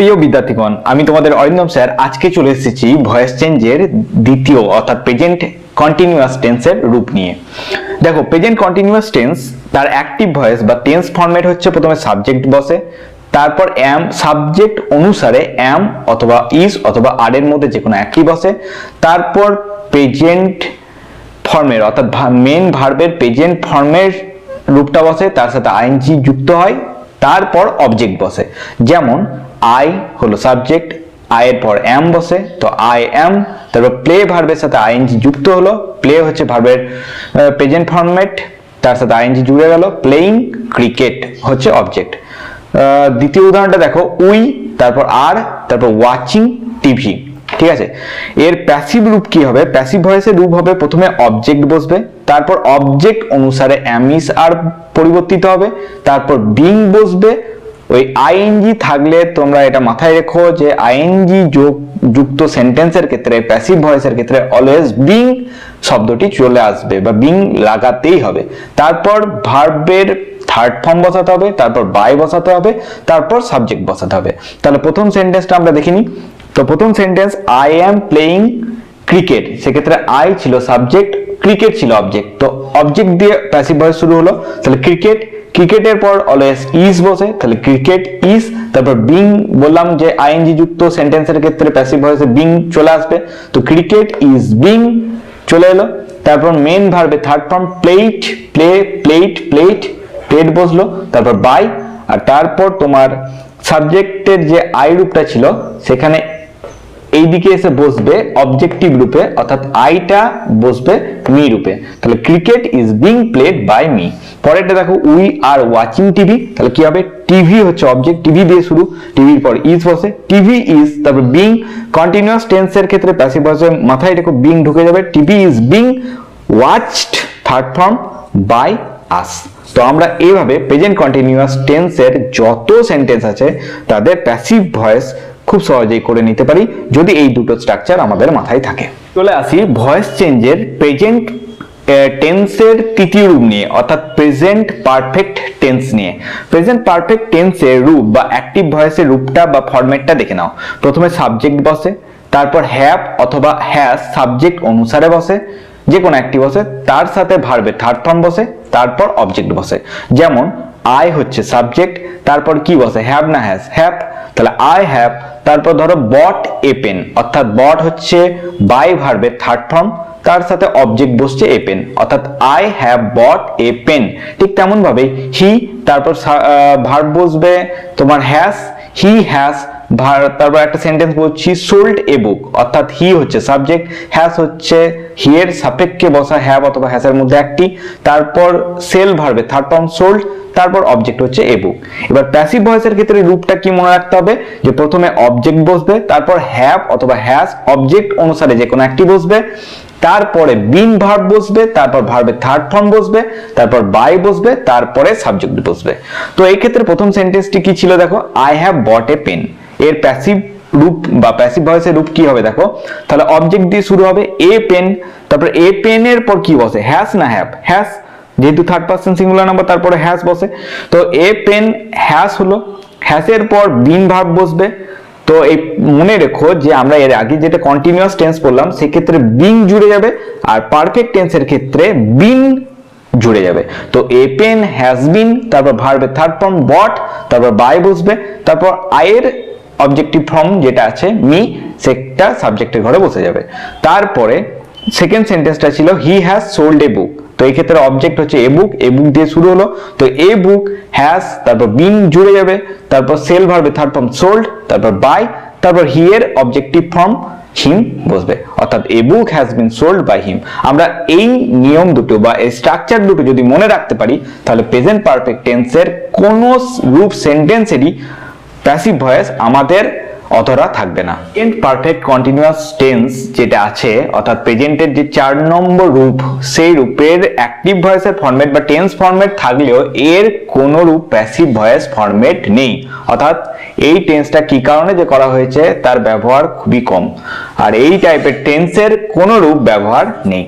প্রিয় বিদ্যার্থীগণ, আমি তোমাদের অরিন্দম স্যার আজকে চলে এসেছি ভয়েস চেঞ্জের দ্বিতীয় অর্থাৎ প্রেজেন্ট কন্টিনিউয়াস টেন্সের রূপ নিয়ে। দেখো, প্রেজেন্ট কন্টিনিউয়াস টেন্স তার অ্যাক্টিভ ভয়েস বা টেন্স ফরম্যাট হচ্ছে প্রথমে সাবজেক্ট বসে, তারপর এম সাবজেক্ট অনুসারে এম অথবা ইজ অথবা আর এর মধ্যে যে কোনো একটি বসে, তারপর প্রেজেন্ট ফর্মের অর্থাৎ মেন ভার্বের প্রেজেন্ট ফর্মের রূপটা বসে, তার সাথে আইএনজি যুক্ত হয়, তারপর অবজেক্ট বসে। যেমন আই হলো সাবজেক্ট, আই এর পর এম বসে, তো আই এম, তারপর প্লে ভার্বের সাথে আইএনজি যুক্ত হলো, প্লে হচ্ছে ভার্বের প্রেজেন্ট ফর্মেট, তার সাথে আইএনজি জুড়ে গেল, প্লেইং ক্রিকেট হচ্ছে অবজেক্ট। দ্বিতীয় উদাহরণটা দেখো, উই তারপর আর তারপর ওয়াচিং টিভি। ঠিক আছে, এর প্যাসিভ রূপ কি হবে? প্যাসিভ ভয়েসের রূপ হবে প্রথমে অবজেক্ট বসবে, তারপর অবজেক্ট অনুসারে এম ইজ আর পরিবর্তিত হবে, তারপর বিং বসবে। ওই আইএনজি থাকলে তোমরা এটা মাথায় রেখো যে আইএনজি যুক্ত সেন্টেন্সের ক্ষেত্রে প্যাসিভ ভয়েসের ক্ষেত্রে অলওয়েজ বিং শব্দটি চলে আসবে বা বিং লাগাতেই হবে। তারপর ভার্বের থার্ড ফর্ম বসাতে হবে, তারপর বাই বসাতে হবে, তারপর সাবজেক্ট বসাতে হবে। তাহলে প্রথম সেন্টেন্সটা আমরা দেখিনি। তো প্রথম sentence I am playing cricket, সেক্ষেত্রে আই ছিল সাবজেক্ট, ক্রিকেট ছিল অবজেক্ট, তো অবজেক্ট দিয়ে প্যাসিভ ভয়েস শুরু হলো। তাহলে ক্রিকেট, ক্রিকেটের পর অলওয়েজ ইজ বসে, তাহলে ক্রিকেট ইজ, তারপর বিং বললাম যে আইএনজি যুক্ত সেন্টেন্সের ক্ষেত্রে প্যাসিভ ভয়েসে বিং চলে আসবে, তো ক্রিকেট ইজ বিং চলে এলো। তারপর মেন ভার্বে third form played, play played played played বসলো, তারপর বাই, আর তারপর তোমার সাবজেক্টের যে আই রূপটা ছিল সেখানে এইদিকে এসে বসবে অবজেক্টিভ রূপে, অর্থাৎ আইটা বসবে মি রূপে। তাহলে cricket is being played by me. পরেরটা দেখো, উই আর ওয়াচিং টিভি, তাহলে কি হবে? টিভি হচ্ছে অবজেক্ট, টিভি দিয়ে শুরু, টিভির পর ইজ বসে, টিভি ইজ, তারপর বিং। কন্টিনিউয়াস টেন্সের ক্ষেত্রে প্যাসিভ ভয়েসে মাথায় রেখো বিং ঢুকে যাবে, TV is being watched third form by us. তো আমরা এইভাবে প্রেজেন্ট কন্টিনিউয়াস টেন্সের যত সেন্টেন্স আছে তাদের প্যাসিভ ভয়েস খুব সহজেই করে নিতে পারি যদি এই দুটো স্ট্রাকচার আমাদের মাথায় থাকে। চলে আসি ভয়েস চেঞ্জের প্রেজেন্ট টেন্সের তৃতীয় রূপ নিয়ে, অর্থাৎ প্রেজেন্ট পারফেক্ট টেন্স নিয়ে। প্রেজেন্ট পারফেক্ট টেন্সের রূপ বা অ্যাক্টিভ ভয়েসের রূপটা বা ফরম্যাটটা দেখে নাও। প্রথমে সাবজেক্ট বসে, তারপর হ্যাভ অথবা হ্যাজ সাবজেক্ট অনুসারে বসে, যে কোনো একটি বসে, তার সাথে ভার্বের থার্ড ফর্ম বসে, তারপর অবজেক্ট বসে। যেমন আই হচ্ছে সাবজেক্ট, তারপর কি বসে? হ্যাভ না হ্যাজ? হ্যাভ, তাহলে আই হ্যাভ, তারপর ধরো বট এ পেন, অর্থাৎ বট হচ্ছে বাই ভার্বের থার্ড ফর্ম, তার সাথে অবজেক্ট বসছে এ পেন, অর্থাৎ I have bought a pen. ঠিক তেমন ভাবে হি, তারপর ভার্ব বসবে তোমার হ্যাজ, হি হ্যাজ, তারপর একটা সেন্টেন্স বলছি সোল্ড এ বুক, অর্থাৎ হি হচ্ছে সাবজেক্ট, হ্যাজ হচ্ছে হি এর সাপেক্ষে বসা হ্যাভ অথবা হ্যাজের মধ্যে একটি, তারপর সেল ভার্বে থার্ড ফর্ম সোল্ড, তারপর অবজেক্ট হচ্ছে এ বুক। এবার প্যাসিভ ভয়েসের ক্ষেত্রে রূপটা কি মনে রাখতে হবে? যে প্রথমে অবজেক্ট বসবে, তারপর হ্যাভ অথবা হ্যাজ অবজেক্ট অনুসারে যে কোনো একটি বসবে, তারপরে বিন ভার্ব বসবে, তারপর ভার্বের থার্ড ফর্ম বসবে, তারপর বাই বসবে, তারপরে সাবজেক্ট বসবে। তো এই ক্ষেত্রে প্রথম সেন্টেন্সটি কি ছিল দেখো, I have bought a pen. এর প্যাসিভ রূপ বা প্যাসিভ ভয়েসের রূপ কি হবে দেখো, তাহলে অবজেক্ট দিয়ে শুরু হবে এ পেন, তারপর এ পেনের পর কি বসে? হ্যাজ না হ্যাভ? হ্যাজ, যেহেতু থার্ড পারসন সিঙ্গুলার নাম্বার তারপরে হ্যাজ বসে, তো এ পেন হ্যাজ হলো, হ্যাজের পর বিন ভার্ব বসবে। তো এই মনে রেখো যে আমরা এর আগে যেটা কন্টিনিউয়াস টেন্স বললাম সেক্ষেত্রে বিং জুড়ে যাবে, আর পারফেক্ট টেন্সের ক্ষেত্রে বিন জুড়ে যাবে। তো এ পেন হ্যাজ বিন, তারপর ভার্বের থার্ড ফর্ম বট, তারপর বাই বসবে, তারপর আয়ের অবজেক্টিভ ফর্ম যেটা আছে মি, সেটা সাবজেক্টের ঘরে বসে যাবে। তারপরে সেকেন্ড সেন্টেন্সটা ছিল হি হ্যাজ সোল্ড এ বুক, তো এই ক্ষেত্রে অবজেক্ট হচ্ছে এ বুক, এ বুক দিয়ে শুরু হলো, তো এ বুক হ্যাজ, তারপর বিন জুড়ে যাবে, তারপর সেল ভার্বে থার্ড ফর্ম সোল্ড, তারপর বাই, তারপর হি এর অবজেক্টিভ ফর্ম হিম বসবে, অর্থাৎ a book has been sold by him. আমরা এই নিয়ম দুটো বা এই স্ট্রাকচার দুটো যদি মনে রাখতে পারি তাহলে প্রেজেন্ট পারফেক্ট টেন্সের কোন রূপ সেন্টেন্সেরই প্যাসিভ ভয়েস আমাদের অধরা থাকবে না। প্রেজেন্ট পারফেক্ট কন্টিনিউয়াস টেন্স যেটা আছে, অর্থাৎ প্রেজেন্টের যে 4 নম্বর রূপ, সেই রূপের অ্যাক্টিভ ভয়েসের ফরম্যাট বা টেন্স ফরম্যাট থাকলেও এর কোনো রূপ প্যাসিভ ভয়েস ফরম্যাট নেই। অর্থাৎ এই টেন্সটা কি কারণে যে করা হয়েছে তার ব্যবহার খুবই কম, আর এই টাইপের টেন্সের কোনো রূপ ব্যবহার নেই।